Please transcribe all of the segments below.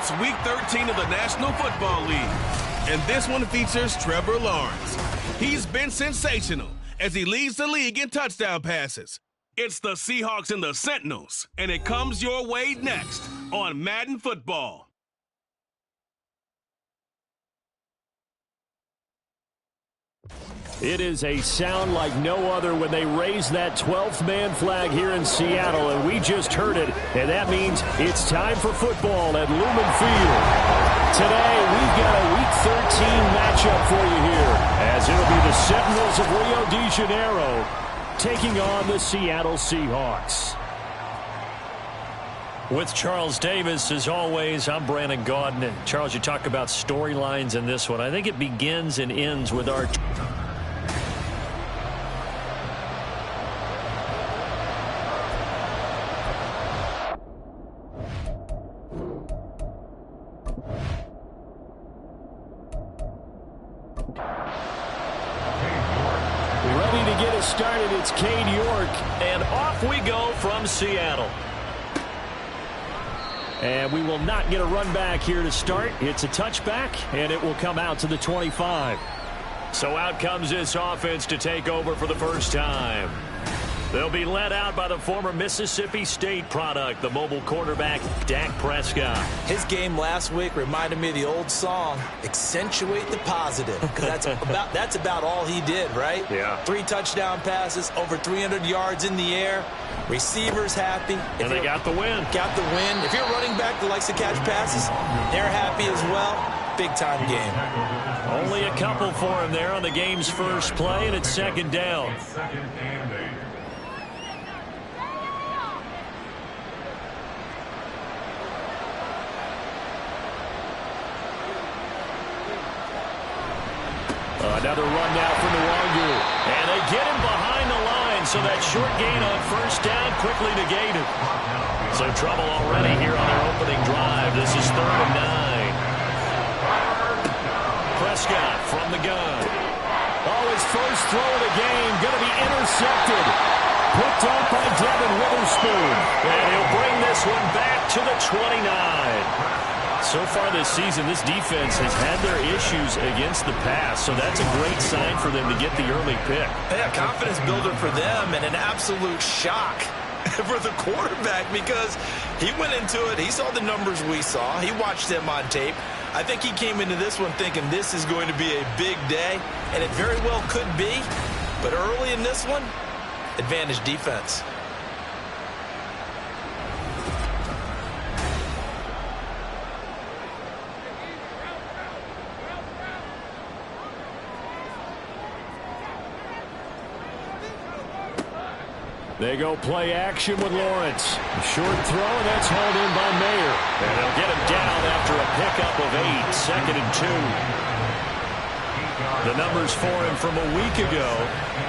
It's Week 13 of the National Football League, and this one features Trevor Lawrence. He's been sensational as he leads the league in touchdown passes. It's the Seahawks and the Sentinels, and it comes your way next on Madden Football. It is a sound like no other when they raise that 12th man flag here in Seattle, and we just heard it, and that means it's time for football at Lumen Field. Today, we've got a Week 13 matchup for you here, as it'll be the Sentinels of Rio de Janeiro taking on the Seattle Seahawks. With Charles Davis, as always, I'm Brandon Gaudin. And Charles, you talk about storylines in this one. I think it begins and ends with our... Ready to get us started, it's Cade York, and off we go from Seattle. And we will not get a run back here to start. It's a touchback, and it will come out to the 25. So out comes this offense to take over for the first time. They'll be led out by the former Mississippi State product, the mobile quarterback, Dak Prescott. His game last week reminded me of the old song, accentuate the positive, because that's about all he did, right? Yeah. 3 touchdown passes, over 300 yards in the air, receivers happy. And they got the win. Got the win. If you're running back that likes to catch passes, they're happy as well. Big-time game. Only a couple for him there on the game's first play, and it's second down. Another run now from the Wangu. And they get him behind the line, so that short gain on first down quickly negated. So trouble already here on their opening drive. This is 3rd and 9. Prescott from the gun. Oh, his first throw of the game going to be intercepted. Picked up by Devin Witherspoon. And he'll bring this one back to the 29. So far this season, this defense has had their issues against the pass, so that's a great sign for them to get the early pick. Yeah, confidence builder for them and an absolute shock for the quarterback because he went into it. He saw the numbers we saw. He watched them on tape. I think he came into this one thinking this is going to be a big day, and it very well could be. But early in this one, advantage defense. They go play action with Lawrence. Short throw, and that's hauled in by Mayer. And they'll get him down after a pickup of 8, 2nd and 2. The numbers for him from a week ago.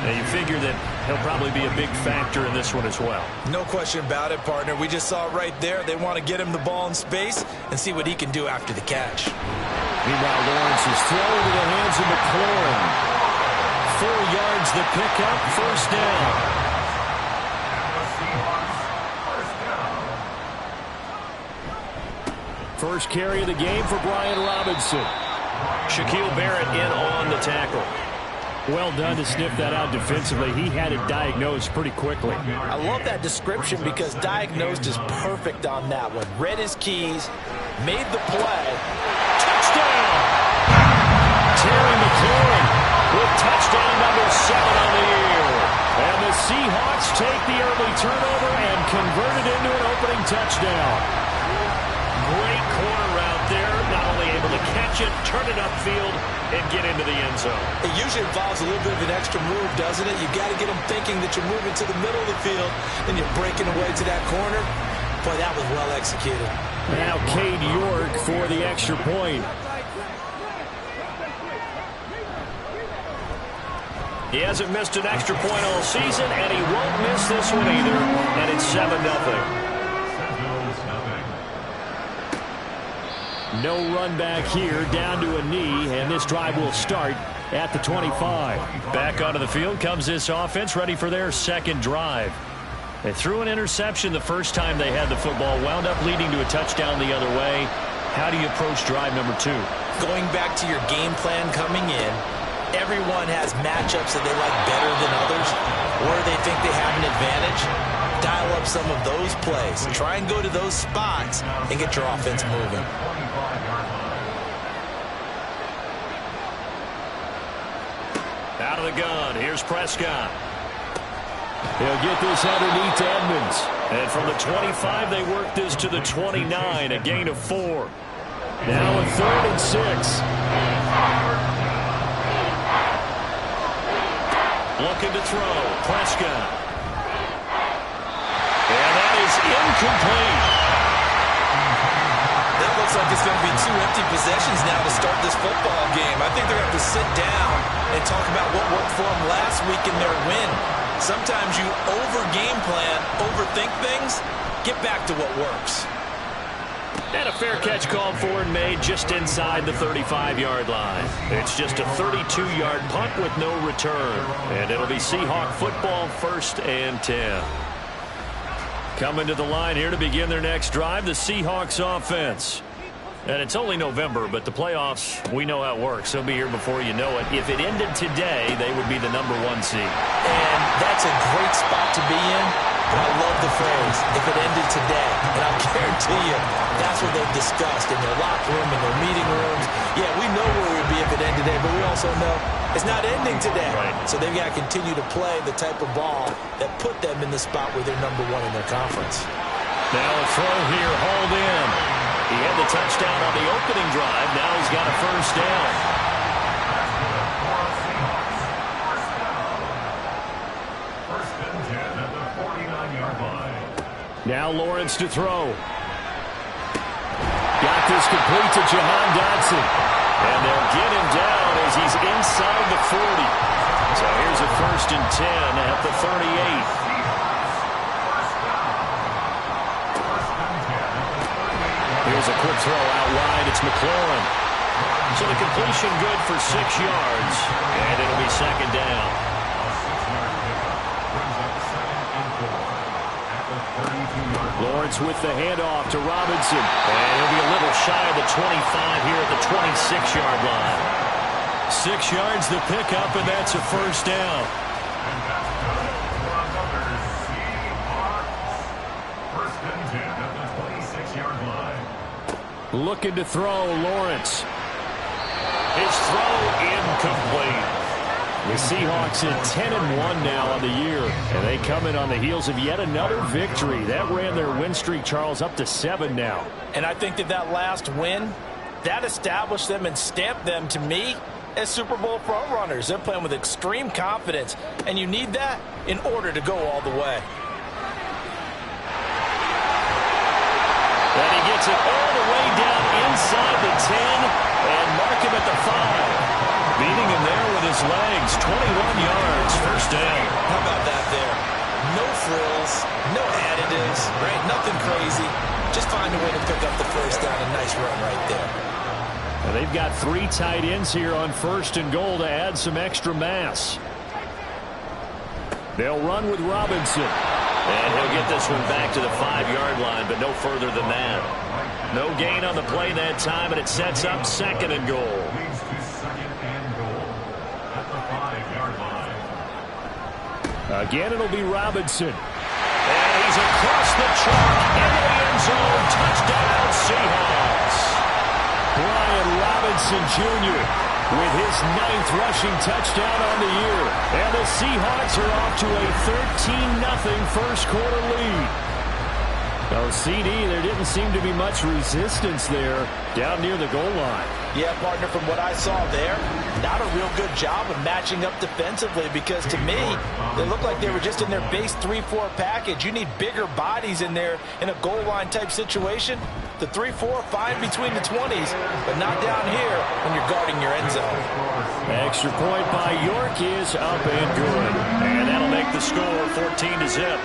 Now you figure that he'll probably be a big factor in this one as well. No question about it, partner. We just saw it right there. They want to get him the ball in space and see what he can do after the catch. Meanwhile, Lawrence is thrown into the hands of McLaurin. 4 yards the pickup, first down. First carry of the game for Brian Robinson. Shaquille Barrett in on the tackle. Well done to sniff that out defensively. He had it diagnosed pretty quickly. I love that description because diagnosed is perfect on that one. Read his keys, made the play. Touchdown! Terry McLaurin with touchdown number 7 on the year. And the Seahawks take the early turnover and convert it into an opening touchdown. Great corner route there, not only able to catch it, turn it upfield, and get into the end zone. It usually involves a little bit of an extra move, doesn't it? You've got to get them thinking that you're moving to the middle of the field, and you're breaking away to that corner. Boy, that was well executed. Now Cade York for the extra point. He hasn't missed an extra point all season, and he won't miss this one either, and it's 7-0. No run back here, down to a knee, and this drive will start at the 25. Back onto the field comes this offense, ready for their second drive. They threw an interception the first time they had the football, wound up leading to a touchdown the other way. How do you approach drive number 2? Going back to your game plan coming in, everyone has matchups that they like better than others, or they think they have an advantage. Dial up some of those plays. Try and go to those spots and get your offense moving. Out of the gun, here's Prescott. He'll get this underneath to Edmonds. And from the 25, they work this to the 29, a gain of 4. Now a 3rd and 6. Looking to throw, Prescott. And that is incomplete. That looks like it's going to be 2 empty possessions now to start this football game. I think they're going to have to sit down and talk about what worked for them last week in their win. Sometimes you over-game plan, overthink things. Get back to what works. And a fair catch called for and made just inside the 35-yard line. It's just a 32-yard punt with no return. And it'll be Seahawk football, 1st and 10. Coming to the line here to begin their next drive, the Seahawks offense. And it's only November, but the playoffs, we know how it works. They'll be here before you know it. If it ended today, they would be the number 1 seed. And that's a great spot to be in. But I love the phrase, if it ended today. And I'll guarantee you, that's what they've discussed in their locker room, in their meeting rooms. Yeah, we know where we'd be if it ended today, but we also know it's not ending today. Right. So they've got to continue to play the type of ball that put them in the spot where they're number 1 in their conference. Now a throw here, hauled in. He had the touchdown on the opening drive. Now he's got a 1st down. Now Lawrence to throw. Got this complete to Jahan Dotson. And they'll get him down as he's inside the 40. So here's a 1st and 10 at the 38. Here's a quick throw out wide. It's McLaurin. So the completion good for 6 yards. And it'll be 2nd down. Lawrence with the handoff to Robinson. And he'll be a little shy of the 25 here at the 26-yard line. 6 yards the pickup, and that's a 1st down. Looking to throw, Lawrence. His throw incomplete. The Seahawks at 10-1 now on the year, and they come in on the heels of yet another victory. That ran their win streak, Charles, up to 7 now. And I think that last win, that established them and stamped them, to me, as Super Bowl frontrunners. They're playing with extreme confidence, and you need that in order to go all the way. And he gets it all the way down inside the 10 and mark him at the 5. Beating him there with his legs. 21 yards, 1st down. How about that there? No frills, no additives, right? Nothing crazy. Just find a way to pick up the 1st down. A nice run right there. And they've got 3 tight ends here on 1st and goal to add some extra mass. They'll run with Robinson. And he'll get this one back to the 5-yard line, but no further than that. No gain on the play that time, and it sets up 2nd and goal. Again, it'll be Robinson. And he's across the chalk into the end zone. Touchdown, Seahawks. Brian Robinson Jr. with his 9th rushing touchdown on the year. And the Seahawks are off to a 13-0 first quarter lead. Oh, CD, there didn't seem to be much resistance there down near the goal line. Yeah, partner, from what I saw there, not a real good job of matching up defensively, because to me, they looked like they were just in their base 3-4 package. You need bigger bodies in there in a goal line type situation. The 3-4, fine between the 20s, but not down here when you're guarding your end zone. Extra point by York is up and good. And that'll make the score 14-0.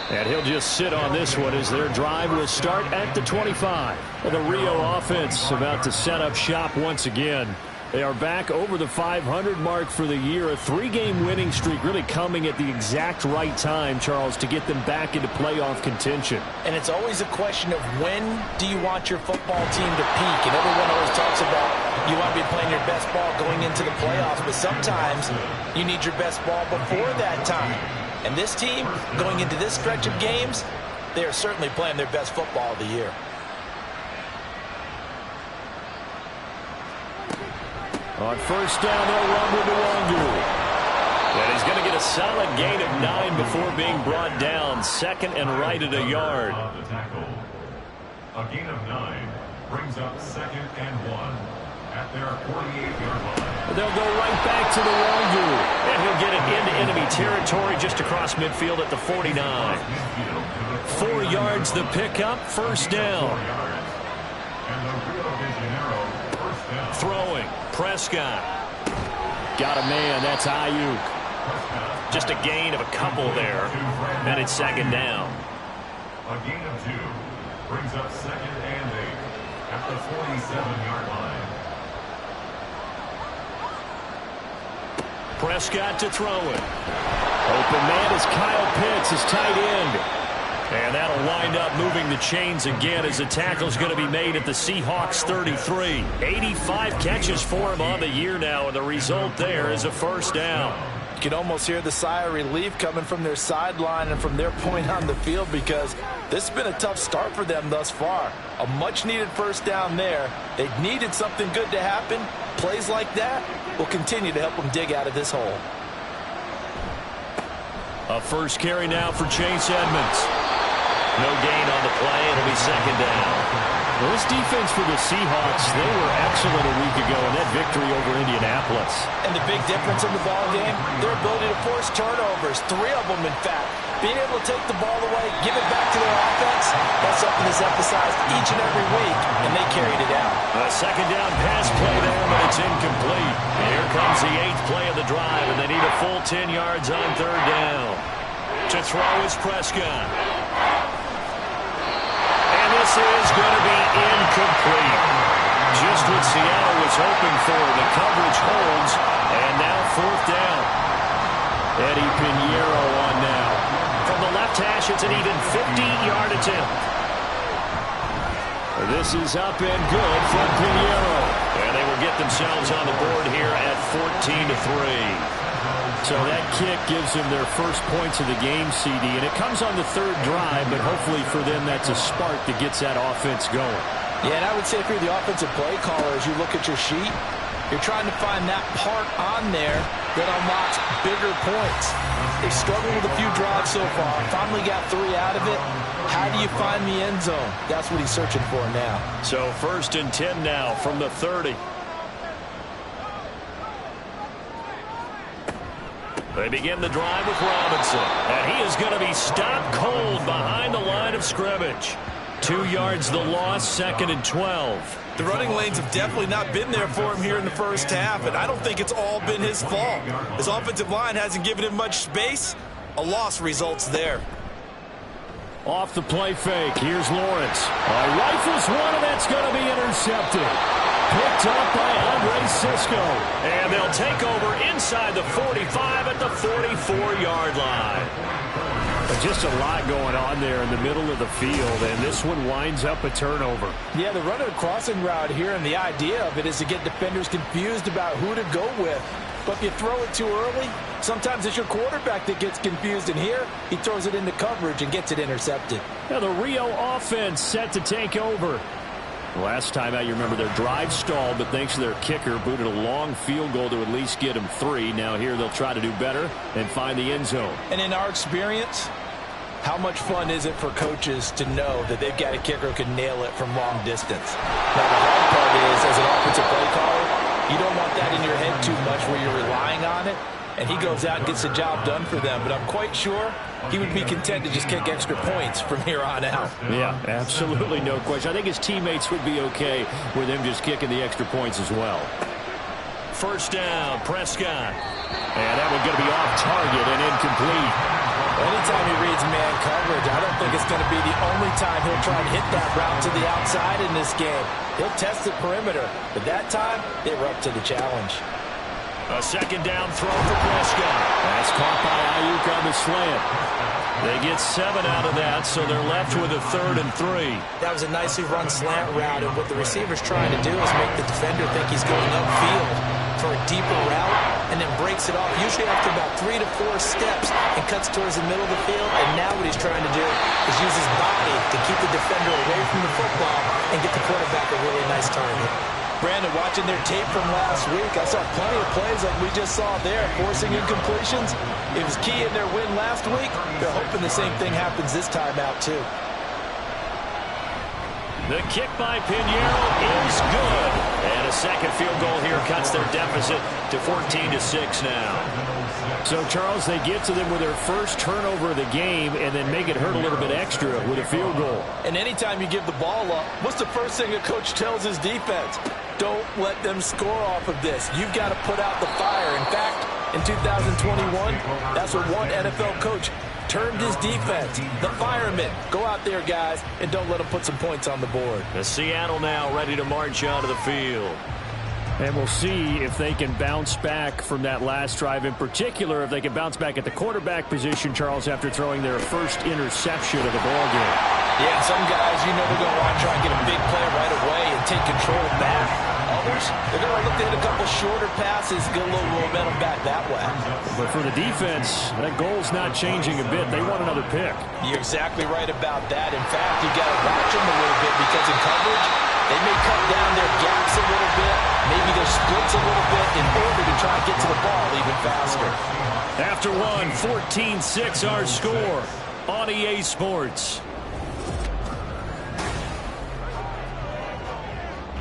And he'll just sit on this one as their drive will start at the 25. The Rio offense about to set up shop once again. They are back over the 500 mark for the year. A 3-game winning streak really coming at the exact right time, Charles, to get them back into playoff contention. And it's always a question of when do you want your football team to peak? And everyone always talks about you want to be playing your best ball going into the playoffs, but sometimes you need your best ball before that time. And this team, going into this stretch of games, they are certainly playing their best football of the year. On first down, they'll run with Nwangu. And he's going to get a solid gain of 9 before being brought down. Second and right at a yard. A gain of 9 brings up 2nd and 1 at their 48-yard line. They'll go right back to Nwangu. And he'll get it into enemy territory just across midfield at the 49. 4 yards the pickup, first down. Throwing. Prescott. Got a man. That's Ayuk. Just a gain of a couple there. And it's second down. A gain of 2 brings up 2nd and 8 at the 47-yard line. Prescott to throw it. Open man is Kyle Pitts, his tight end. And that'll wind up moving the chains again as the tackle's going to be made at the Seahawks 33. 85 catches for him on the year now, and the result there is a first down. You can almost hear the sigh of relief coming from their sideline and from their point on the field, because this has been a tough start for them thus far. A much-needed first down there. They needed something good to happen. Plays like that will continue to help them dig out of this hole. A first carry now for Chase Edmonds. No gain on the play. It'll be second down. Well, this defense for the Seahawks, they were excellent a week ago in that victory over Indianapolis. And the big difference in the ball game, their ability to force turnovers, 3 of them in fact. Being able to take the ball away, give it back to their offense, that's something that's emphasized each and every week, and they carried it out. A second down pass play there, but it's incomplete. Here comes the 8th play of the drive, and they need a full 10 yards on third down. To throw is Prescott. And this is going to be incomplete. Just what Seattle was hoping for. The coverage holds, and now fourth down. Eddie Pinheiro on now. From the left hash, it's an even 50-yard attempt. This is up and good from Pinheiro. And they will get themselves on the board here at 14-3. So that kick gives them their first points of the game, CD, and it comes on the third drive, but hopefully for them that's a spark that gets that offense going. Yeah, and I would say if you're the offensive play caller, as you look at your sheet, you're trying to find that part on there that unlocks bigger points. They've struggled with a few drives so far. Finally got 3 out of it. How do you find the end zone? That's what he's searching for now. So first and 10 now from the 30. They begin the drive with Robinson. And he is going to be stopped cold behind the line of scrimmage. 2 yards the loss, second and 12. The running lanes have definitely not been there for him here in the first half, and I don't think it's all been his fault. His offensive line hasn't given him much space. A loss results there. Off the play fake, here's Lawrence. Rifles one, and that's going to be intercepted. Picked up by Andre Cisco. And they'll take over inside the 45 at the 44-yard line. But just a lot going on there in the middle of the field, and this one winds up a turnover. Yeah, the run of the crossing route here, and the idea of it is to get defenders confused about who to go with. But if you throw it too early, sometimes it's your quarterback that gets confused, and here he throws it into coverage and gets it intercepted. Now the Rio offense set to take over. Last time out, you remember their drive stalled, but thanks to their kicker, booted a long field goal to at least get them 3. Now here they'll try to do better and find the end zone. And in our experience, how much fun is it for coaches to know that they've got a kicker who can nail it from long distance? Now the hard part is, as an offensive play caller, you don't want that in your head too much where you're relying on it. And he goes out and gets the job done for them. But I'm quite sure he would be content to just kick extra points from here on out. Yeah, absolutely no question. I think his teammates would be okay with him just kicking the extra points as well. First down, Prescott. And that one's going to be off target and incomplete. Anytime he reads man coverage, I don't think it's going to be the only time he'll try and hit that route to the outside in this game. He'll test the perimeter, but that time, they were up to the challenge. A second down throw for Prescott. That's caught by Ayuk on the slant. They get 7 out of that, so they're left with a 3rd and 3. That was a nicely run slant route, and what the receiver's trying to do is make the defender think he's going upfield for a deeper route, and then breaks it off, usually after about 3 to 4 steps, and cuts towards the middle of the field. And now what he's trying to do is use his body to keep the defender away from the football and get the quarterback a really nice target. Brandon, watching their tape from last week, I saw plenty of plays like we just saw there, forcing incompletions. It was key in their win last week. They're hoping the same thing happens this time out, too. The kick by Pinheiro is good. And a second field goal here cuts their deficit to 14-6 now. So, Charles, they get to them with their first turnover of the game and then make it hurt a little bit extra with a field goal. And anytime you give the ball up, what's the first thing a coach tells his defense? Don't let them score off of this. You've got to put out the fire. In fact, in 2021, that's what one NFL coach termed his defense, the firemen. Go out there, guys, and don't let them put some points on the board. The Seattle now ready to march onto the field. And we'll see if they can bounce back from that last drive. In particular, if they can bounce back at the quarterback position, Charles, after throwing their first interception of the ballgame. Yeah, some guys, you know they're going to want to try and get a big play right away and take control back. Others, they're going to look to hit a couple shorter passes, get a little momentum back that way. But for the defense, that goal's not changing a bit. They want another pick. You're exactly right about that. In fact, you've got to watch them a little bit because in coverage, they may cut down their gaps a little bit, maybe their splits a little bit in order to try and get to the ball even faster. After one, 14-6 our score on EA Sports.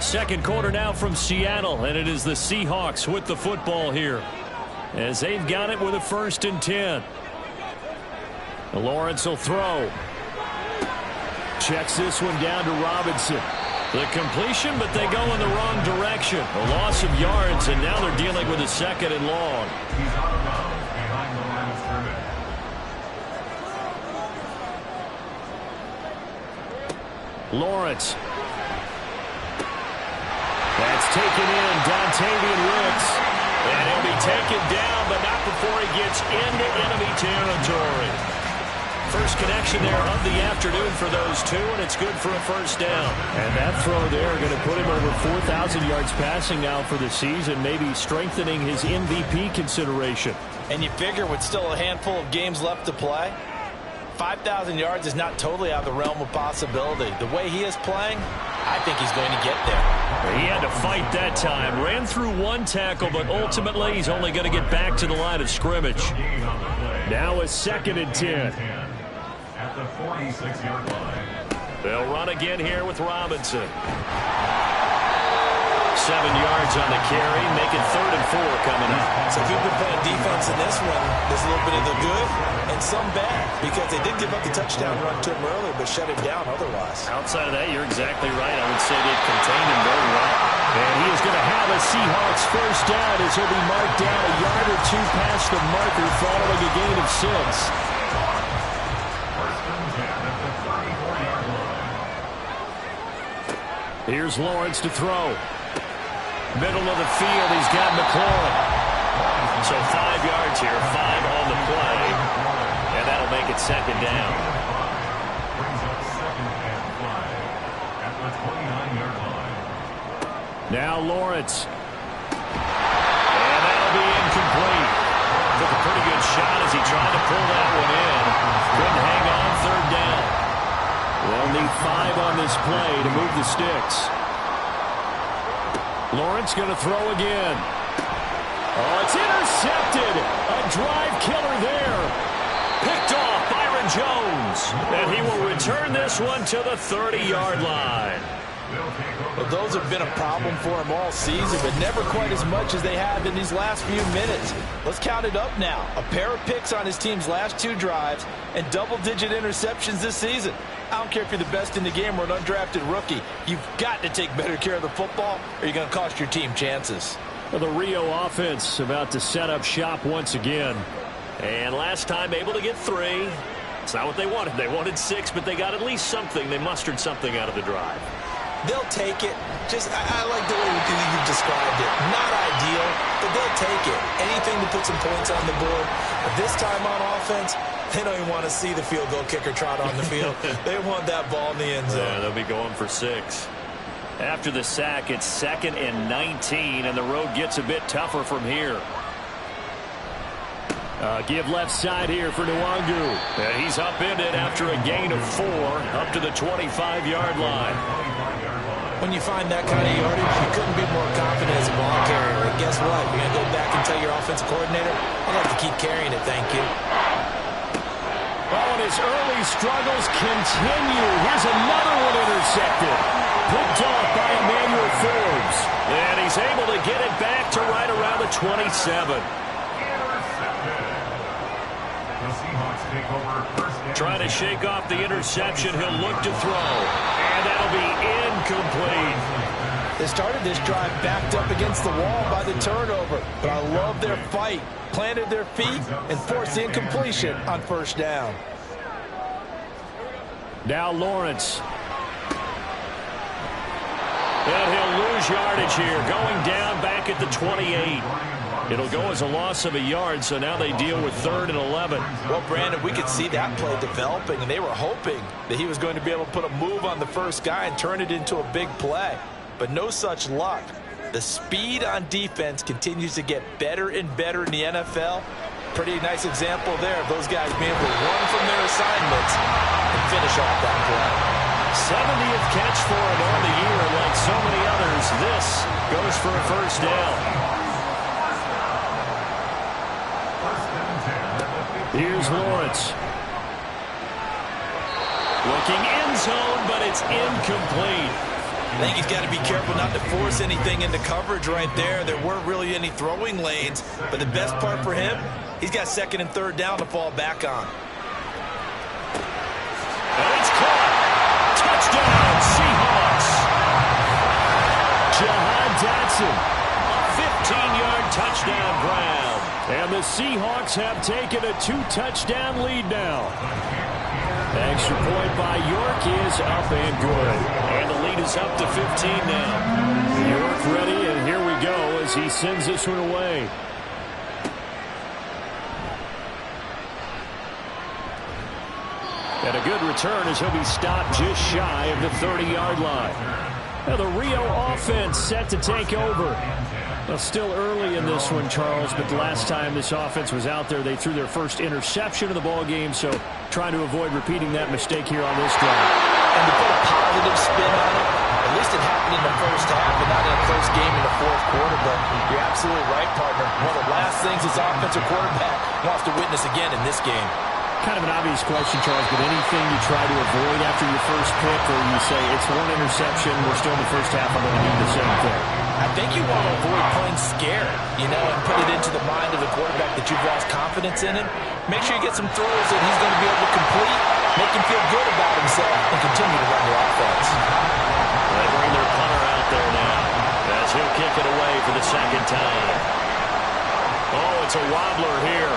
Second quarter now from Seattle, and it is the Seahawks with the football here as they've got it with a 1st and 10. Lawrence will throw. Checks this one down to Robinson. The completion, but they go in the wrong direction. A loss of yards, and now they're dealing with a 2nd and long. He's out of bounds behind the line of scrimmage. Lawrence. That's taken in, Dontavian Wicks. And he'll be taken down, but not before he gets into enemy territory. First connection there of the afternoon for those two, and it's good for a 1st down. And that throw there going to put him over 4,000 yards passing now for the season, maybe strengthening his MVP consideration. And you figure with still a handful of games left to play, 5,000 yards is not totally out of the realm of possibility. The way he is playing, I think he's going to get there. He had to fight that time. Ran through one tackle, but ultimately he's only going to get back to the line of scrimmage. Now a 2nd and 10. At the 46-yard line. They'll run again here with Robinson. 7 yards on the carry, make it 3rd and 4 coming up. So if you've been playing defense in this one, there's a little bit of the good and some bad, because they did give up the touchdown run to him earlier, but shut him down otherwise. Outside of that, you're exactly right. I would say they contained him very well. And he is going to have a Seahawks 1st down as he'll be marked down a yard or 2 past the marker following a gain of 6. Here's Lawrence to throw. Middle of the field, he's got McLaurin. So 5 yards here, 5 on the play. And that'll make it 2nd down. Brings up 2nd and 5 at the 29-yard line. Now Lawrence. And that'll be incomplete. Took a pretty good shot as he tried to pull that one in. Couldn't hang on, 3rd down. They'll need 5 on this play to move the sticks. Lawrence going to throw again. Oh, it's intercepted. A drive killer there. Picked off Byron Jones. And he will return this one to the 30-yard line. Well, those have been a problem for him all season, but never quite as much as they have in these last few minutes. Let's count it up now. A pair of picks on his team's last 2 drives and double-digit interceptions this season. I don't care if you're the best in the game or an undrafted rookie. You've got to take better care of the football or you're going to cost your team chances. Well, the Rio offense about to set up shop once again. And last time able to get 3. It's not what they wanted. They wanted 6, but they got at least something. They mustered something out of the drive. They'll take it. I like the way you described it. Not ideal, but they'll take it. Anything to put some points on the board. But this time on offense, they don't even want to see the field goal kicker trot on the field. They want that ball in the end zone. Yeah, they'll be going for 6. After the sack, it's 2nd and 19, and the road gets a bit tougher from here. Give left side here for Nwangu. He's upended after a gain of 4 up to the 25-yard line. When you find that kind of yardage, you couldn't be more confident as a ball carrier. And guess what? You're going to go back and tell your offensive coordinator, I'd like to keep carrying it, thank you. Oh, and his early struggles continue. Here's another one intercepted. Picked off by Emmanuel Forbes. And he's able to get it back to right around the 27. Trying to shake off the interception. He'll look to throw. And that'll be incomplete. They started this drive backed up against the wall by the turnover. But I love their fight. Planted their feet and forced the incompletion on first down. Now Lawrence. And he'll lose yardage here. Going down back at the 28. It'll go as a loss of a yard, so now they deal with 3rd and 11. Well, Brandon, we could see that play developing, and they were hoping that he was going to be able to put a move on the first guy and turn it into a big play. But no such luck. The speed on defense continues to get better and better in the NFL. Pretty nice example there of those guys being able to run from their assignments and finish off that play. 70th catch for him on the year, and like so many others, this goes for a first down. Here's Lawrence. Looking end zone, but it's incomplete. I think he's got to be careful not to force anything into coverage right there. There weren't really any throwing lanes, but the best part for him, he's got 2nd and 3rd down to fall back on. And it's caught. Touchdown, Seahawks. Jahan Dotson, a 15-yard touchdown grab. And the Seahawks have taken a 2-touchdown lead now. Extra point by York is up and good. And the lead is up to 15 now. York ready, and here we go as he sends this one away. And a good return as he'll be stopped just shy of the 30-yard line. Now the Rio offense set to take over. Well, still early in this one, Charles, but the last time this offense was out there, they threw their first interception of the ball game, so trying to avoid repeating that mistake here on this drive. And to put a positive spin on it, at least it happened in the first half and not in a close game in the 4th quarter, but you're absolutely right, partner. One of the last things his offensive quarterback wants to witness again in this game. Kind of an obvious question, Charles, but anything you try to avoid after your first pick, or you say it's one interception, we're still in the first half, I'm going to do the same thing? I think you want to avoid playing scared, and put it into the mind of the quarterback that you've lost confidence in him. Make sure you get some throws that he's going to be able to complete, make him feel good about himself, and continue to run the offense. They bring their punter out there now as he'll kick it away for the 2nd time. Oh, it's a wobbler here.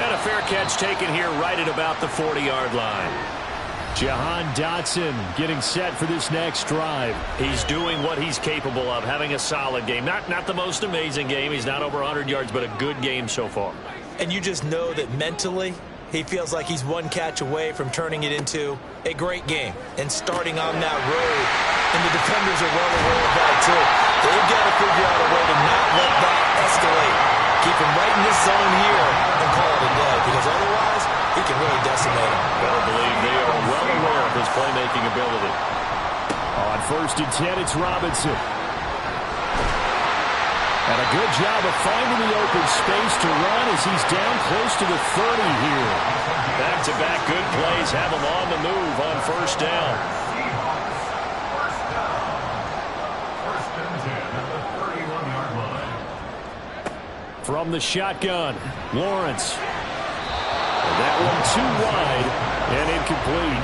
And a fair catch taken here right at about the 40-yard line. Jahan Dotson getting set for this next drive. He's doing what he's capable of, having a solid game. Not the most amazing game. He's not over 100 yards, but a good game so far. And you just know that mentally, he feels like he's one catch away from turning it into a great game and starting on that road. And the defenders are well aware of that, too. They've got to figure out a way to not let that escalate. Keep him right in this zone here and call it a day, because otherwise he can really decimate him. Better believe they are well aware of his playmaking ability. On 1st and 10, it's Robinson. And a good job of finding the open space to run as he's down close to the 30 here. Back-to-back good plays have him on the move on 1st down. From the shotgun, Lawrence. And that one too wide and incomplete.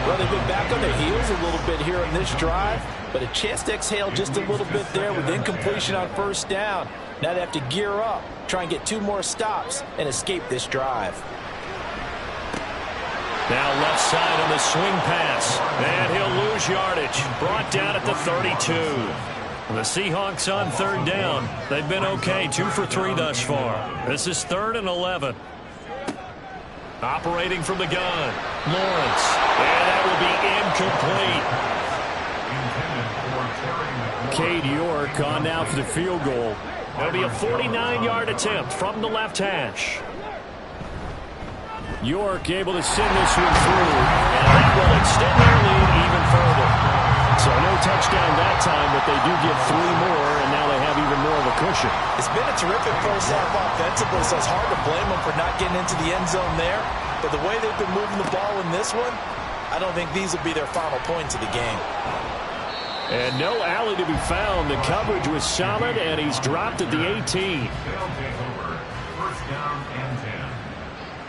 Well, they've been back on their heels a little bit here on this drive, but a chance to exhale just a little bit there with incompletion on 1st down. Now they have to gear up, try and get 2 more stops, and escape this drive. Now left side on the swing pass. And he'll lose yardage. Brought down at the 32. The Seahawks on third down. They've been okay, 2 for 3 thus far. This is 3rd and 11. Operating from the gun, Lawrence. And that will be incomplete. Cade York on now for the field goal. It'll be a 49-yard attempt from the left hash. York able to send this one through, and that will extend their lead even further. So no touchdown that time, but they do get 3 more, and now they have even more of a cushion. It's been a terrific first half offensively, so it's hard to blame them for not getting into the end zone there. But the way they've been moving the ball in this one, I don't think these will be their final points of the game. And no alley to be found. The coverage was solid, and he's dropped at the 18. First down and 10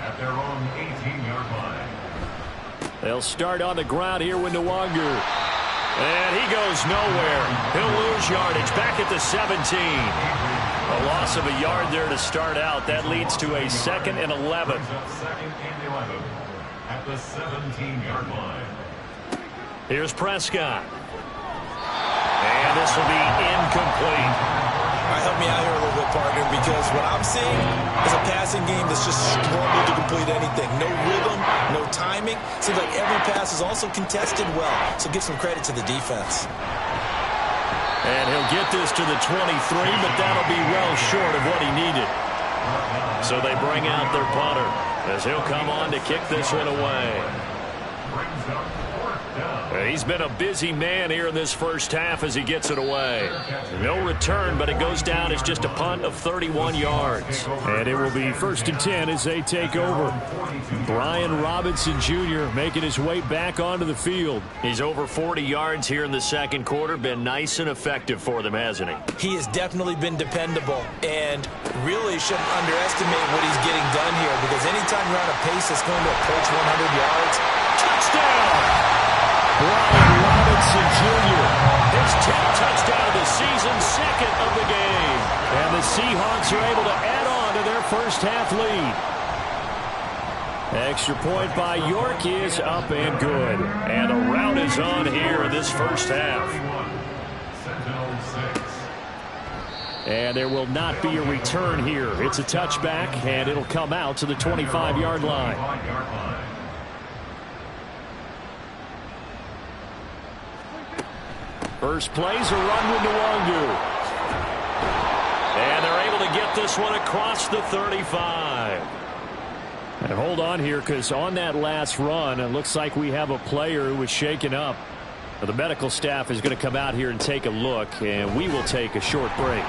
at their own 18-yard line. They'll start on the ground here with Nwangu. And he goes nowhere. He'll lose yardage back at the 17. A loss of a yard there to start out. That leads to a 2nd and 11. Second and 11 at the 17-yard line. Here's Prescott. And this will be incomplete. All right, help me out here a little bit, partner, because what I'm seeing is a passing game that's just struggled to complete anything. No rhythm, no timing. Seems like every pass is also contested well, so give some credit to the defense. And he'll get this to the 23, but that'll be well short of what he needed. So they bring out their punter as he'll come on to kick this one away. He's been a busy man here in this first half as he gets it away. No return, but it goes down as just a punt of 31 yards. And it will be 1st and 10 as they take over. Brian Robinson Jr. making his way back onto the field. He's over 40 yards here in the second quarter. Been nice and effective for them, hasn't he? He has definitely been dependable and really shouldn't underestimate what he's getting done here, because anytime you're on a pace that's going to approach 100 yards, touchdown! Brian Robinson Jr. His 10th touchdown of the season, 2nd of the game. And the Seahawks are able to add on to their first half lead. Extra point by York is up and good. And a rout is on here in this first half. And there will not be a return here. It's a touchback, and it'll come out to the 25-yard line. First play's a run with Nwangu. And they're able to get this one across the 35. And hold on here, because on that last run, it looks like we have a player who was shaken up. The medical staff is going to come out here and take a look, and we will take a short break.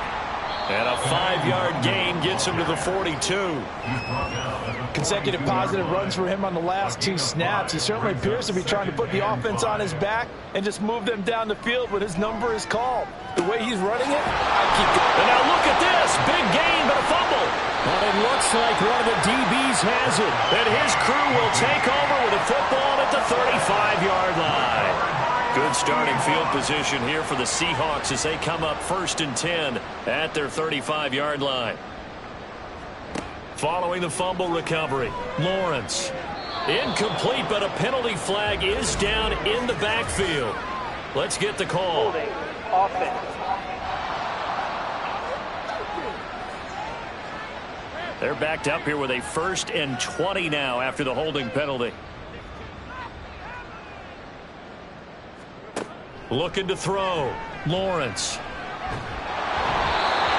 And a 5-yard gain gets him to the 42. Consecutive positive runs for him on the last 2 snaps. He certainly appears to be trying to put the offense on his back and just move them down the field when his number is called. The way he's running it, I keep going. And now look at this. Big gain, but a fumble. But it looks like one of the DBs has it. And his crew will take over with a football at the 35-yard line. Good starting field position here for the Seahawks as they come up 1st and 10 at their 35-yard line. Following the fumble recovery, Lawrence. Incomplete, but a penalty flag is down in the backfield. Let's get the call. Holding, offense. They're backed up here with a 1st and 20 now after the holding penalty. Looking to throw. Lawrence.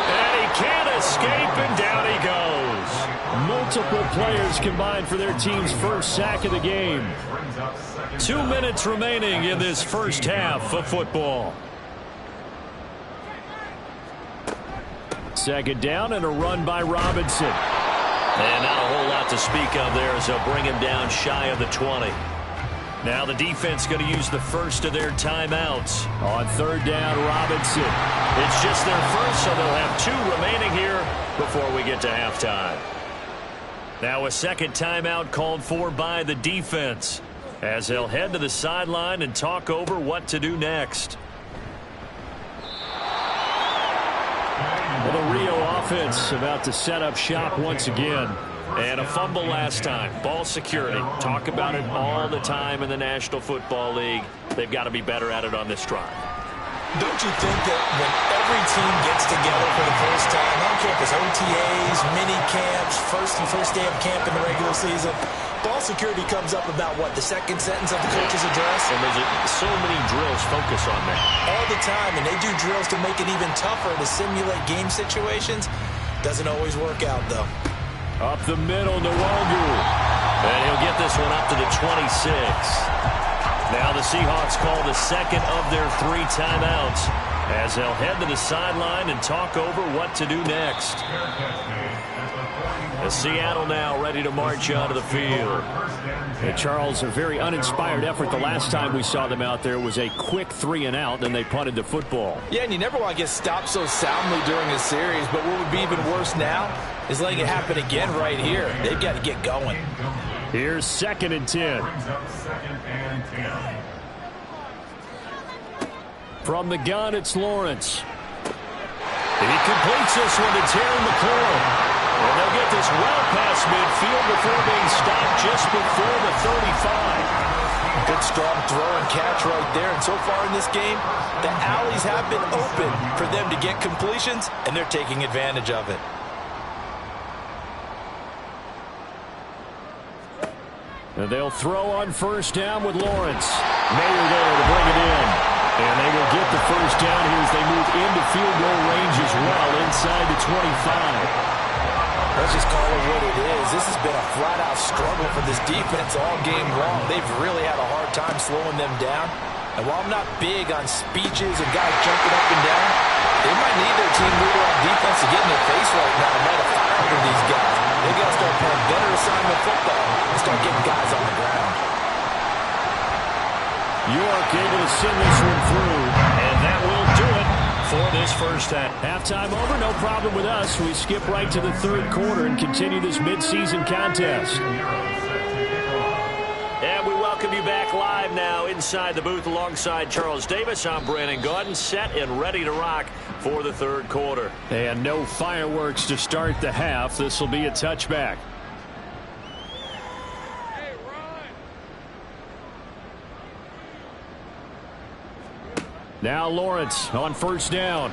And he can't escape, and down he goes. Multiple players combined for their team's first sack of the game. 2 minutes remaining in this first half of football. Second down and a run by Robinson. And not a whole lot to speak of there as they'll bring him down shy of the 20. Now the defense going to use the first of their timeouts. On 3rd down, Robinson. It's just their first, so they'll have 2 remaining here before we get to halftime. Now a second timeout called for by the defense as they'll head to the sideline and talk over what to do next. Well, the Rio offense about to set up shop once again. And a fumble last time. Ball security. Talk about it all the time in the National Football League. They've got to be better at it on this drive. Don't you think that when every team gets together for the first time, I don't care if it's OTAs, mini camps, first day of camp in the regular season, ball security comes up about what, the second sentence of the coach's address? And there's so many drills focus on that. All the time, and they do drills to make it even tougher to simulate game situations. Doesn't always work out, though. Up the middle, Nwangu. And he'll get this one up to the 26. Now the Seahawks call the second of their 3 timeouts as they'll head to the sideline and talk over what to do next. As Seattle now ready to march onto the field. And Charles, a very uninspired effort. The last time we saw them out there was a quick 3 and out, then they punted the football. Yeah, and you never want to get stopped so soundly during a series, but what would be even worse now is letting it happen again right here. They've got to get going. Here's 2nd and 10. From the gun, it's Lawrence. He completes this one to Terry McLaurin. And they'll get this well past midfield before being stopped just before the 35. Good strong throw and catch right there. And so far in this game, the alleys have been open for them to get completions, and they're taking advantage of it. And they'll throw on first down with Lawrence. Mayer there to bring it in. And they will get the first down here as they move into field goal range as well, inside the 25. Let's just call it what it is. This has been a flat-out struggle for this defense all game long. They've really had a hard time slowing them down. And while I'm not big on speeches and guys jumping up and down, they might need their team leader on defense to get in their face right now and light a fire under these guys. They've got to start playing better assignment football and start getting guys on the ground. York able to send this one through. And that will do it for this first half. Halftime over, no problem with us. We skip right to the 3rd quarter and continue this midseason contest. And we welcome you back live now inside the booth alongside Charles Davis. I'm Brandon Gaudin, set and ready to rock for the 3rd quarter. And no fireworks to start the half. This will be a touchback. Now Lawrence on first down.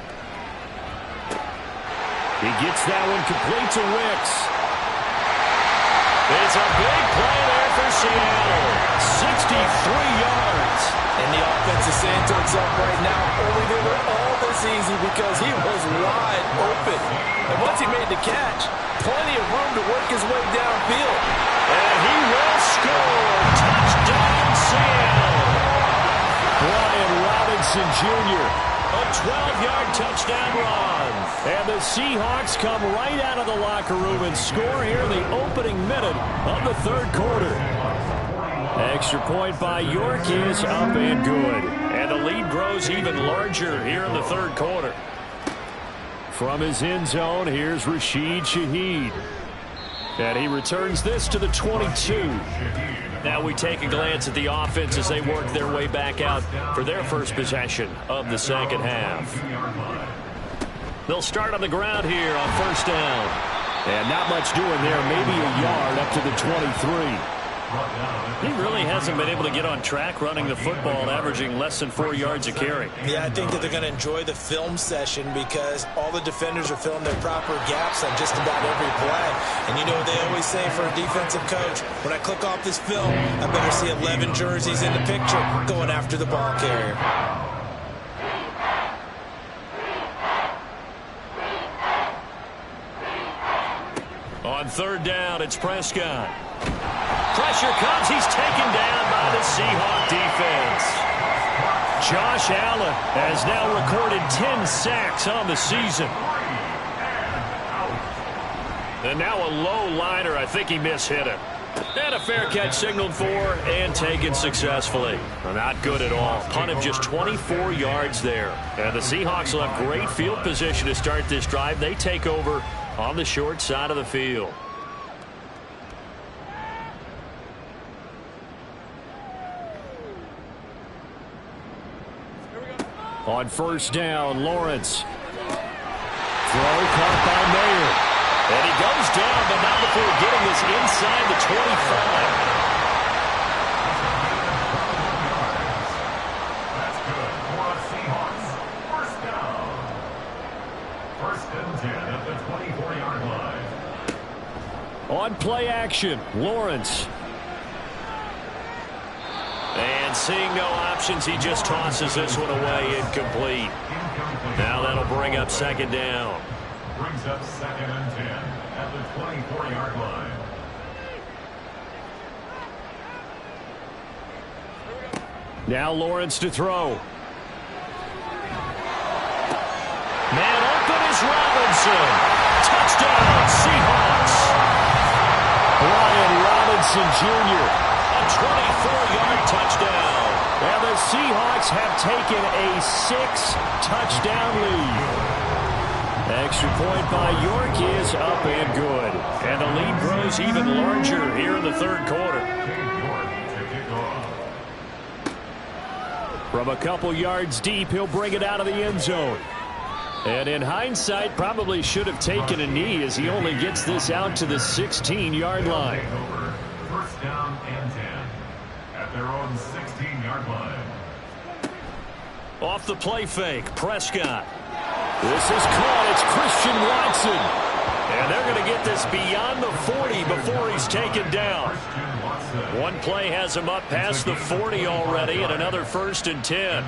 He gets that one complete to Wicks. It's a big play there for Seattle. 63 yards. And the offense is saying to itself right now, only they were all this easy because he was wide open. And once he made the catch, plenty of room to work his way downfield. And he will score. Touchdown, Seattle. Brian Robinson Jr. A 12-yard touchdown run. And the Seahawks come right out of the locker room and score here in the opening minute of the 3rd quarter. Extra point by York is up and good. And the lead grows even larger here in the 3rd quarter. From his end zone, here's Rashid Shaheed. And he returns this to the 22. Now we take a glance at the offense as they work their way back out for their first possession of the 2nd half. They'll start on the ground here on first down. And not much doing there, maybe a yard up to the 23. He really hasn't been able to get on track running the football, averaging less than 4 yards a carry. Yeah, I think that they're going to enjoy the film session because all the defenders are filling their proper gaps on just about every play. And you know what they always say for a defensive coach? When I click off this film, I better see 11 jerseys in the picture going after the ball carrier. On third down, it's Prescott. Pressure comes. He's taken down by the Seahawk defense. Josh Allen has now recorded 10 sacks on the season. And now a low liner. I think he mishit it. And a fair catch signaled for and taken successfully. Not good at all. Punt of just 24 yards there. And the Seahawks will have great field position to start this drive. They take over on the short side of the field. On first down, Lawrence throw caught by Mayer. And he goes down, but not before getting this inside the 25. That's good for the Seahawks. First down. First and 10 at the 24-yard line. On play action, Lawrence. And seeing no options, he just tosses this one away incomplete. Now that'll bring up second down. Brings up second and 10 at the 24-yard line. Now Lawrence to throw. Man open is Robinson. Touchdown, Seahawks. Brian Robinson Jr. A 24-yard touchdown. And the Seahawks have taken a 6-touchdown lead. Extra point by York is up and good. And the lead grows even larger here in the third quarter. From a couple yards deep, he'll bring it out of the end zone. And in hindsight, probably should have taken a knee as he only gets this out to the 16-yard line. First down and 10 at their own 16-yard line. Off the play fake, Prescott. This is caught. It's Christian Watson. And they're going to get this beyond the 40 before he's taken down. One play has him up past the 40 already, and another first and 10.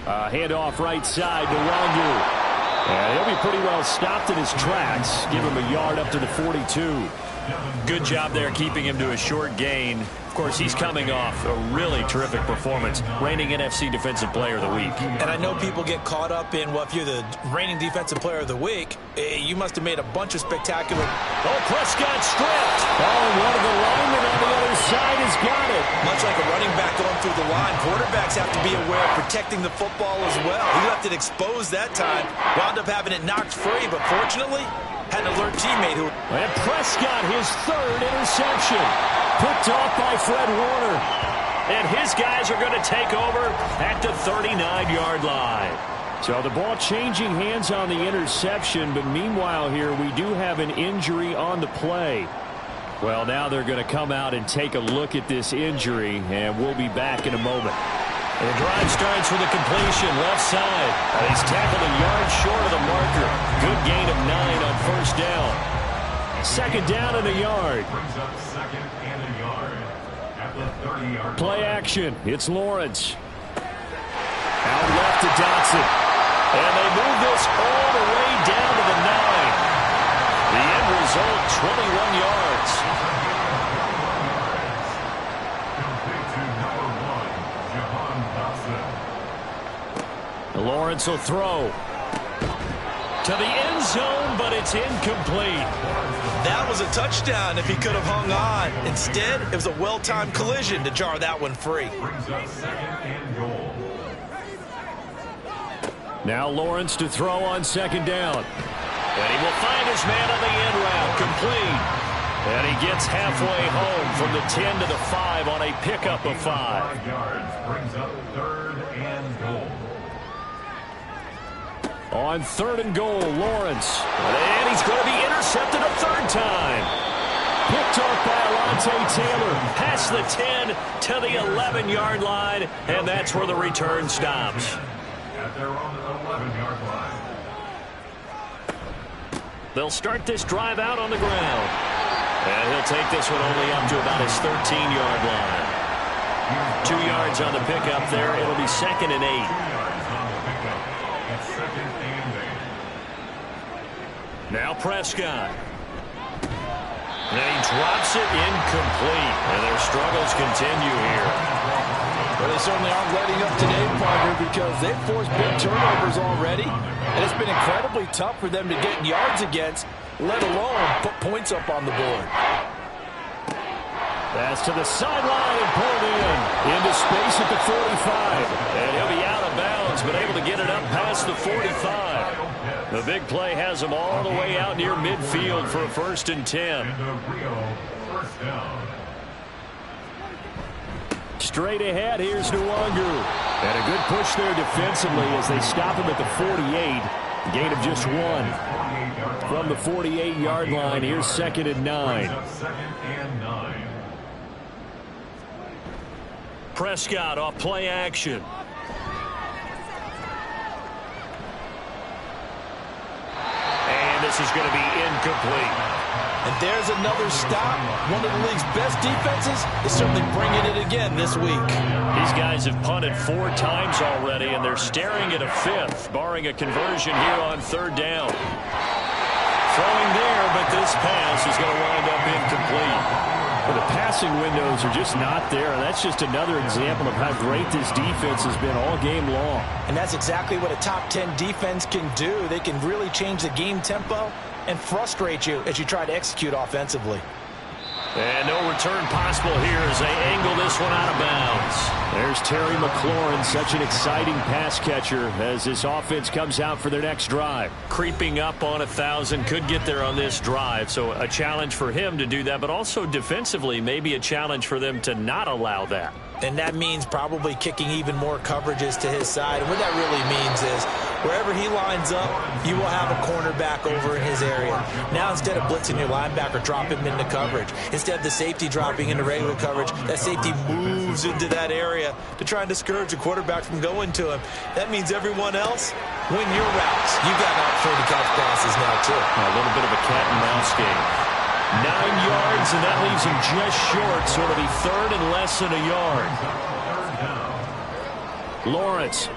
Handoff right side to Wangu. And he'll be pretty well stopped in his tracks. Give him a yard up to the 42. Good job there keeping him to a short gain. Of course, he's coming off a really terrific performance, reigning NFC Defensive Player of the Week. And I know people get caught up in, well, if you're the reigning Defensive Player of the Week, you must have made a bunch of spectacular... Oh, Prescott stripped. Oh, one of the linemen on the other side has got it. Much like a running back going through the line, quarterbacks have to be aware of protecting the football as well. He left it exposed that time, wound up having it knocked free, but fortunately, had an alert teammate who... And Prescott, his third interception. Picked off by Fred Warner. And his guys are going to take over at the 39-yard line. So the ball changing hands on the interception, but meanwhile here we do have an injury on the play. Well, now they're going to come out and take a look at this injury, and we'll be back in a moment. And the drive starts with a completion left side. And he's tackled a yard short of the marker. Good gain of 9 on first down. Second down and a yard. Brings up second and a yard at the 30-yard play action. It's Lawrence. Out left to Dotson. And they move this all the way down to the 9. The end result, 21 yards. Complete to number 1, Jahan Dotson. Lawrence will throw. To the end zone, but it's incomplete. That was a touchdown if he could have hung on. Instead, it was a well-timed collision to jar that one free. Brings up second and goal. Now Lawrence to throw on second down. And he will find his man on the end route, complete. And he gets halfway home from the 10 to the 5 on a pickup of 5. 5 yards brings up third and goal. On third and goal, Lawrence. And he's going to be intercepted a third time. Picked off by Alontae Taylor. Past the 10 to the 11-yard line, and that's where the return stops. At their own 11-yard line. They'll start this drive out on the ground. And he'll take this one only up to about his 13-yard line. 2 yards on the pickup there. It'll be second and 8. 2 yards on the pickup. It's second and 8. Now Prescott. And he drops it incomplete. And their struggles continue here. Well, they certainly aren't letting up today, partner, because they've forced big turnovers already. And it's been incredibly tough for them to get yards against, let alone put points up on the board. Pass to the sideline and pulled into space at the 45. And he'll be out of bounds, but able to get it up past the 45. The big play has him all the way out near midfield for a first and 10. And a real first down. Straight ahead, here's Nwangu. And a good push there defensively as they stop him at the 48. Gain of just 1. From the 48-yard line, here's 2nd and 9. Prescott off play action. And this is going to be incomplete. And there's another stop. One of the league's best defenses is certainly bringing it again this week. These guys have punted 4 times already, and they're staring at a 5th, barring a conversion here on 3rd down. Throwing there, but this pass is going to wind up incomplete. Well, the passing windows are just not there, and that's just another example of how great this defense has been all game long. And that's exactly what a top 10 defense can do. They can really change the game tempo and frustrate you as you try to execute offensively. And no return possible here as they angle this one out of bounds. There's Terry McLaurin, such an exciting pass catcher as this offense comes out for their next drive. Creeping up on 1,000, could get there on this drive, so a challenge for him to do that, but also defensively maybe a challenge for them to not allow that. And that means probably kicking even more coverages to his side. And what that really means is wherever he lines up, you will have a cornerback over in his area. Now instead of blitzing your linebacker, drop him into coverage. Instead of the safety dropping into regular coverage, that safety moves into that area to try and discourage the quarterback from going to him. That means everyone else, win your routes. You've got an opportunity to catch passes now too. A little bit of a cat and mouse game. 9 yards, and that leaves him just short, so it'll be 3rd and less than a yard. Lawrence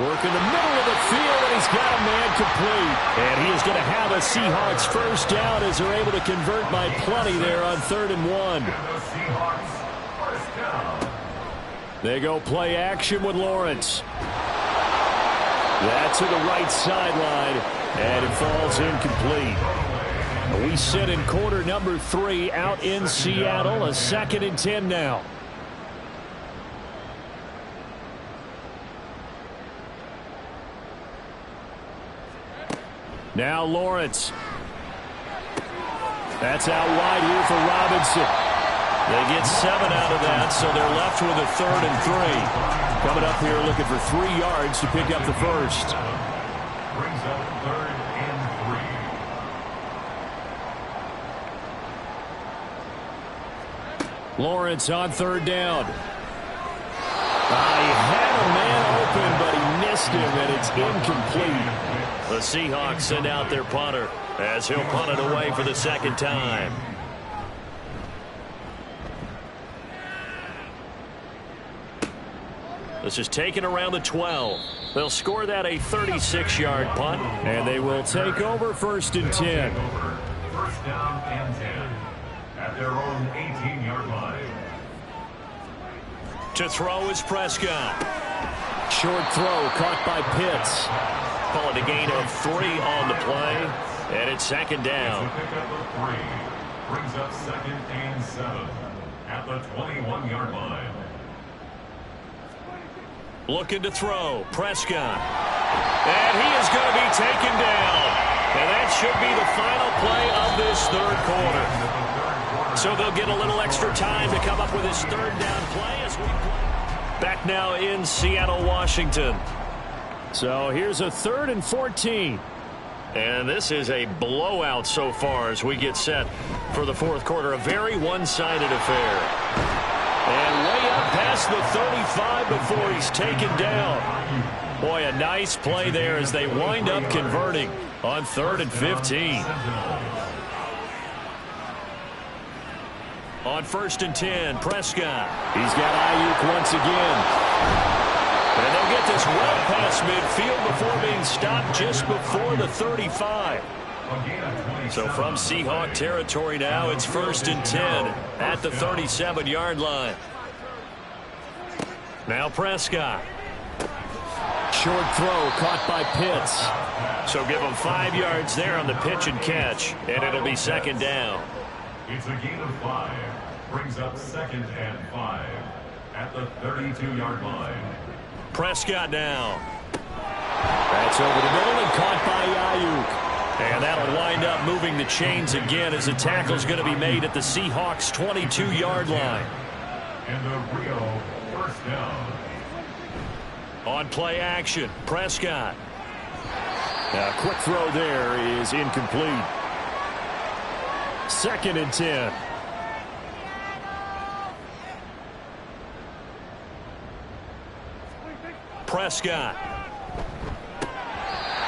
working the middle of the field, and he's got a man complete. And he is going to have a Seahawks first down as they're able to convert by plenty there on 3rd and 1. They go play action with Lawrence. That's to the right sideline, and it falls incomplete. We sit in quarter number 3 out in Seattle. A 2nd and 10 now. Now Lawrence. That's out wide here for Robinson. They get 7 out of that, so they're left with a 3rd and 3. Coming up here looking for 3 yards to pick up the first. Brings up 3rd and 3. Lawrence on 3rd down. He had a man open, but he missed him, and it's incomplete. The Seahawks send out their punter as he'll punt it away for the 2nd time. This is taken around the 12. They'll score that a 36-yard punt. And they will take over 1st and 10. First down and 10 at their own 18-yard line. To throw is Prescott. Short throw caught by Pitts. Call it a gain of 3 on the play. And it's 2nd down. It's a pickup of 3. Brings up 2nd and 7 at the 21-yard line. Looking to throw. Prescott. And he is going to be taken down. And that should be the final play of this 3rd quarter. So they'll get a little extra time to come up with his 3rd down play as we play. Back now in Seattle, Washington. So here's a 3rd and 14. And this is a blowout so far as we get set for the 4th quarter. A very one-sided affair. And way up past the 35 before he's taken down. Boy, a nice play there as they wind up converting on 3rd and 15. On 1st and 10, Prescott. He's got Ayuk once again. And they'll get this well past midfield before being stopped just before the 35. So from Seahawk territory now, it's 1st and 10 at the 37-yard line. Now Prescott. Short throw caught by Pitts. So give him 5 yards there on the pitch and catch, and it'll be 2nd down. It's a gain of 5. Brings up 2nd and 5 at the 32-yard line. Prescott now. That's over the middle and caught by Ayuk. And that'll wind up moving the chains again as the tackle's going to be made at the Seahawks' 22-yard line. And the real 1st down. On play action, Prescott. A quick throw there is incomplete. 2nd and 10. Prescott.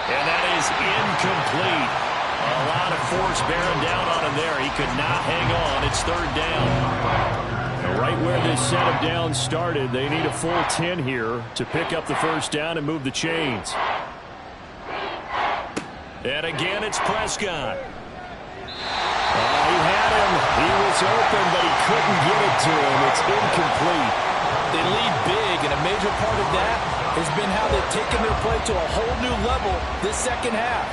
And that is incomplete. A lot of force bearing down on him there. He could not hang on. It's 3rd down. Right where this set of downs started, they need a full 10 here to pick up the 1st down and move the chains. And again, it's Prescott. He had him. He was open, but he couldn't get it to him. It's incomplete. They lead big, and a major part of that has been how they've taken their play to a whole new level this 2nd half.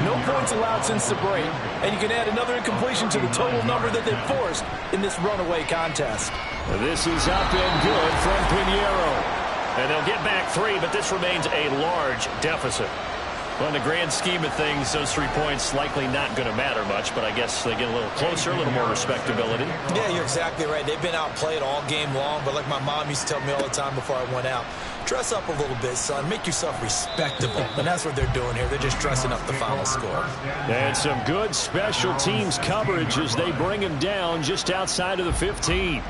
No points allowed since the break, and you can add another incompletion to the total number that they've forced in this runaway contest. This is up and good from Pinheiro. And they'll get back 3, but this remains a large deficit. Well, in the grand scheme of things, those 3 points likely not going to matter much, but I guess they get a little closer, a little more respectability. Yeah, you're exactly right. They've been outplayed all game long, but like my mom used to tell me all the time before I went out, dress up a little bit, son. Make yourself respectable. And that's what they're doing here. They're just dressing up the final score. And some good special teams coverage as they bring him down just outside of the 15.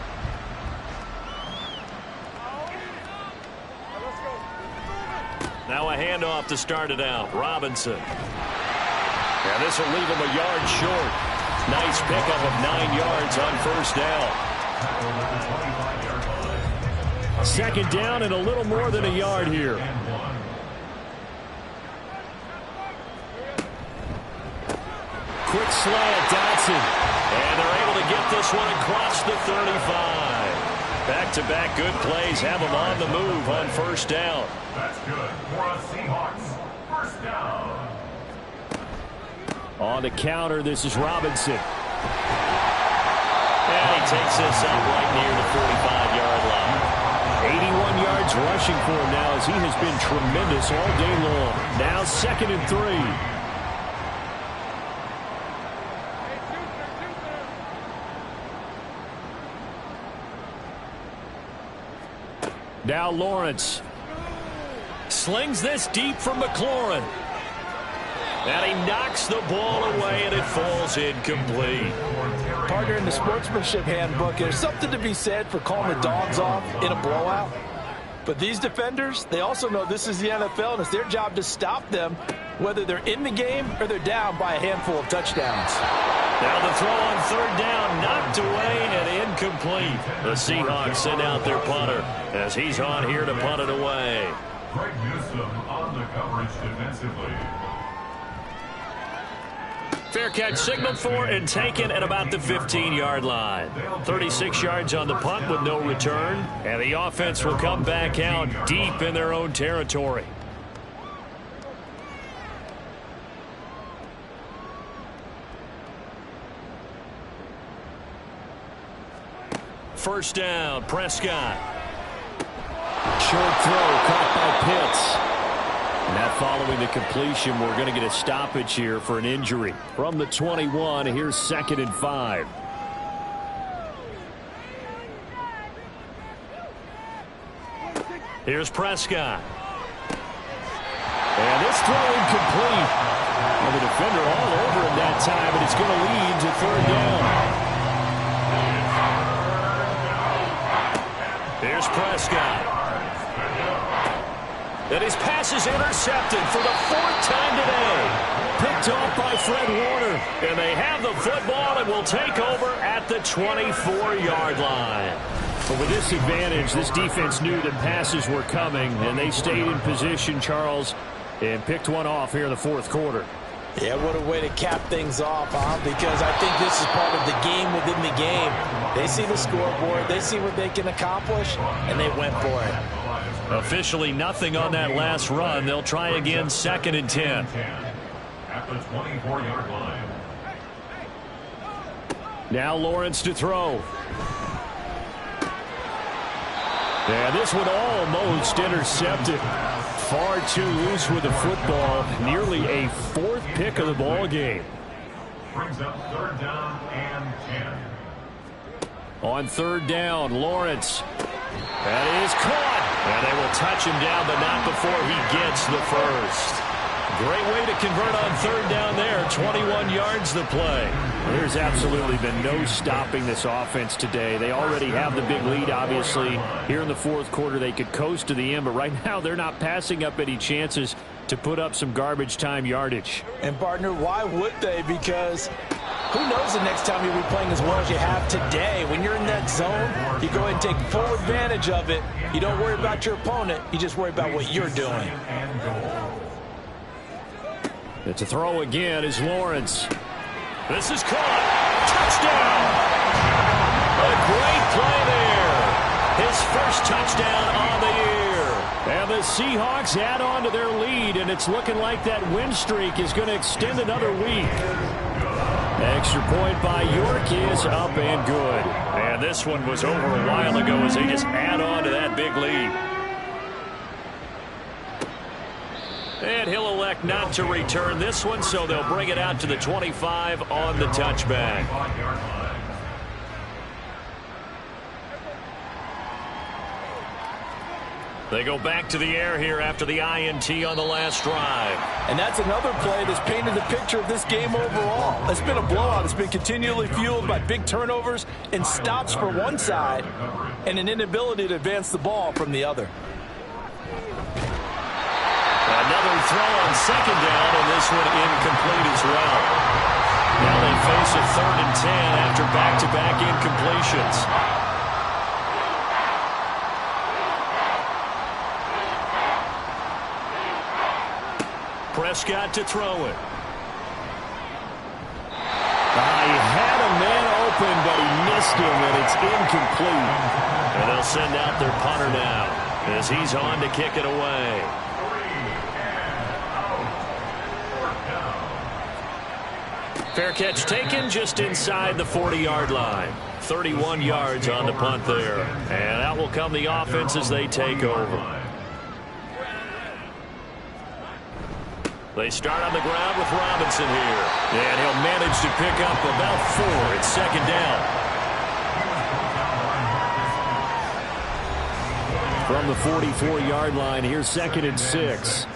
Now a handoff to start it out. Robinson. And this will leave him a yard short. Nice pickup of 9 yards on 1st down. 2nd down and a little more than a yard here. Quick slant, Dotson. And they're able to get this one across the 35. Back-to-back good plays have them on the move on 1st down. That's good for a Seahawks. 1st down. On the counter, this is Robinson. And he takes this up right near the 45-yard line. 81 yards rushing for him now as he has been tremendous all day long. Now 2nd and 3. Now Lawrence. Slings this deep from McLaurin. And he knocks the ball away, and it falls incomplete. Partner, in the sportsmanship handbook, there's something to be said for calling the dogs off in a blowout. But these defenders, they also know this is the NFL, and it's their job to stop them, whether they're in the game or they're down by a handful of touchdowns. Now the throw on 3rd down, knocked away and incomplete. The Seahawks send out their punter as he's on here to punt it away. Greg Newsome on the coverage defensively. Fair catch signaled for and taken at about the 15-yard line. 36 yards on the punt with no return. And the offense will come back out deep in their own territory. First down, Prescott. Short throw caught by Pitts. And that following the completion, we're going to get a stoppage here for an injury. From the 21, here's 2nd and 5. Here's Prescott. And this throw incomplete. Well, the defender all over him that time, and it's going to lead to 3rd down. Here's Prescott. And his pass is intercepted for the 4th time today. Picked off by Fred Warner. And they have the football and will take over at the 24-yard line. But with this advantage, this defense knew that passes were coming, and they stayed in position, Charles, and picked one off here in the 4th quarter. Yeah, what a way to cap things off, huh? Because I think this is part of the game within the game. They see the scoreboard, they see what they can accomplish, and they went for it. Officially nothing on that last run. They'll try again, 2nd and 10. At the 24-yard line. Now Lawrence to throw. And this one almost intercepted. Far too loose with the football. Nearly a 4th pick of the ball game. Brings up 3rd down and 10. On 3rd down, Lawrence. That is caught. And they will touch him down, but not before he gets the first. Great way to convert on third down there. 21 yards the play. There's absolutely been no stopping this offense today. They already have the big lead, obviously. Here in the fourth quarter, they could coast to the end, but right now they're not passing up any chances to put up some garbage time yardage. And, partner, why would they? Because who knows the next time you'll be playing as well as you have today. When you're in that zone, you go ahead and take full advantage of it. You don't worry about your opponent. You just worry about what you're doing. It's a throw again is Lawrence. This is caught. Touchdown. A great play there. His first touchdown on the year. And the Seahawks add on to their lead, and it's looking like that win streak is going to extend another week. Extra point by York is up and good. And this one was over a while ago as they just add on to that big lead. And he'll elect not to return this one, so they'll bring it out to the 25 on the touchback. They go back to the air here after the INT on the last drive. And that's another play that's painted the picture of this game overall. It's been a blowout. It's been continually fueled by big turnovers and stops for one side and an inability to advance the ball from the other. Another throw on second down, and this one incomplete as well. Now they face a 3rd and 10 after back-to-back incompletions. Prescott to throw it. He had a man open, but he missed him, and it's incomplete. And they'll send out their punter now as he's on to kick it away. Fair catch taken just inside the 40-yard line. 31 yards on the punt there. And out will come the offense as they take over. They start on the ground with Robinson here. And he'll manage to pick up about 4. It's second down. From the 44-yard line, here's 2nd and 6.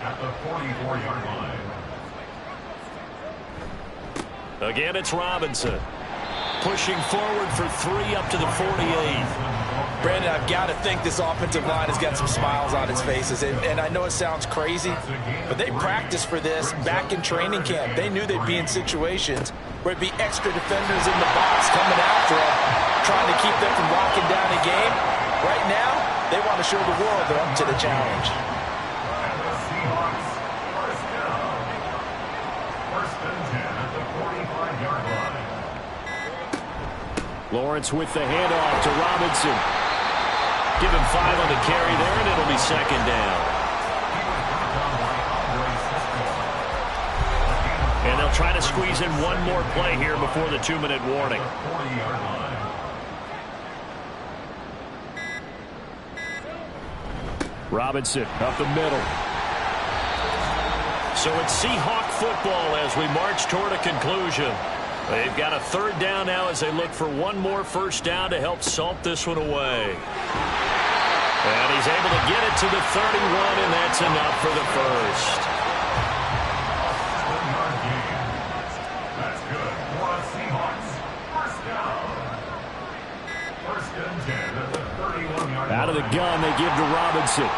At the 44-yard line. Again, it's Robinson. Pushing forward for 3 up to the 48. Brandon, I've got to think this offensive line has got some smiles on its faces. And I know it sounds crazy, but they practiced for this back in training camp. They knew they'd be in situations where it'd be extra defenders in the box coming after them, trying to keep them from locking down a game. Right now, they want to show the world they're up to the challenge. Lawrence with the handoff to Robinson. Give him 5 on the carry there, and it'll be second down. And they'll try to squeeze in one more play here before the 2-minute warning. Robinson up the middle. So it's Seahawk football as we march toward a conclusion. They've got a 3rd down now as they look for one more first down to help salt this one away. And he's able to get it to the 31, and that's enough for the first. That's good for the Seahawks. First down. 1st and 10 at the 31-yard line. Out of the gun, they give to Robinson.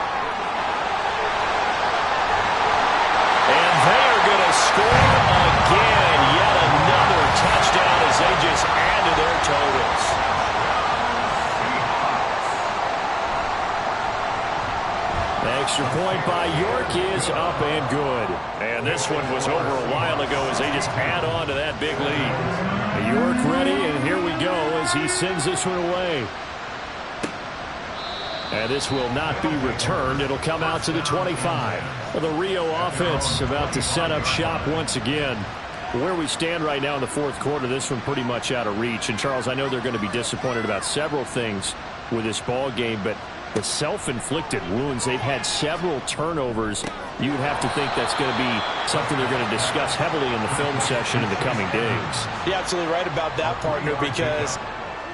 And they are going to score again. Yet another touchdown as they just add to their totals. The extra point by York is up and good. And this one was over a while ago as they just add on to that big lead. York ready, and here we go as he sends this one away. And this will not be returned. It'll come out to the 25. Well, the Rio offense about to set up shop once again. Where we stand right now in the fourth quarter, this one pretty much out of reach. And, Charles, I know they're going to be disappointed about several things with this ball game, but the self-inflicted wounds, they've had several turnovers. You would have to think that's going to be something they're going to discuss heavily in the film session in the coming days. You're absolutely right about that, partner, because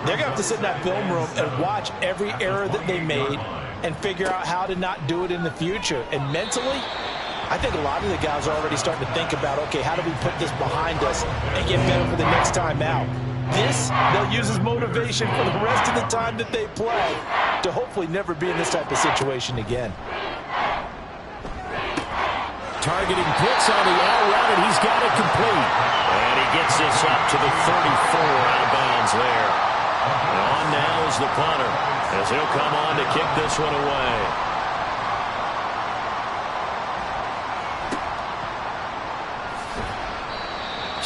they're going to have to sit in that film room and watch every error that they made, and figure out how to not do it in the future. And mentally, I think a lot of the guys are already starting to think about, okay, how do we put this behind us and get better for the next time out? This, they'll use as motivation for the rest of the time that they play to hopefully never be in this type of situation again. Targeting Pitts on the out route, and he's got it complete. And he gets this up to the 34 out of bounds there. And on now is the punter, as he'll come on to kick this one away.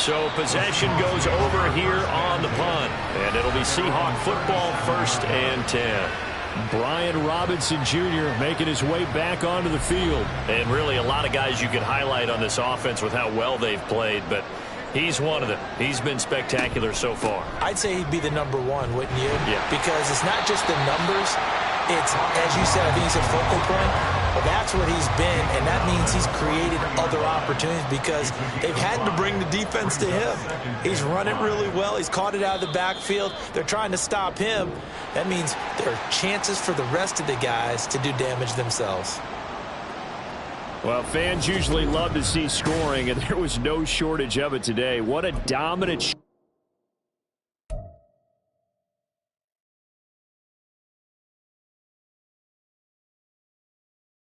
So possession goes over here on the punt. And it'll be Seahawk football, 1st and 10. Brian Robinson Jr. making his way back onto the field. And really a lot of guys you could highlight on this offense with how well they've played, but he's one of them. He's been spectacular so far. I'd say he'd be the number one, wouldn't you? Yeah. Because it's not just the numbers. It's, as you said, I think he's a focal point. But that's what he's been, and that means he's created other opportunities because they've had to bring the defense to him. He's run it really well. He's caught it out of the backfield. They're trying to stop him. That means there are chances for the rest of the guys to do damage themselves. Well, fans usually love to see scoring, and there was no shortage of it today. What a dominant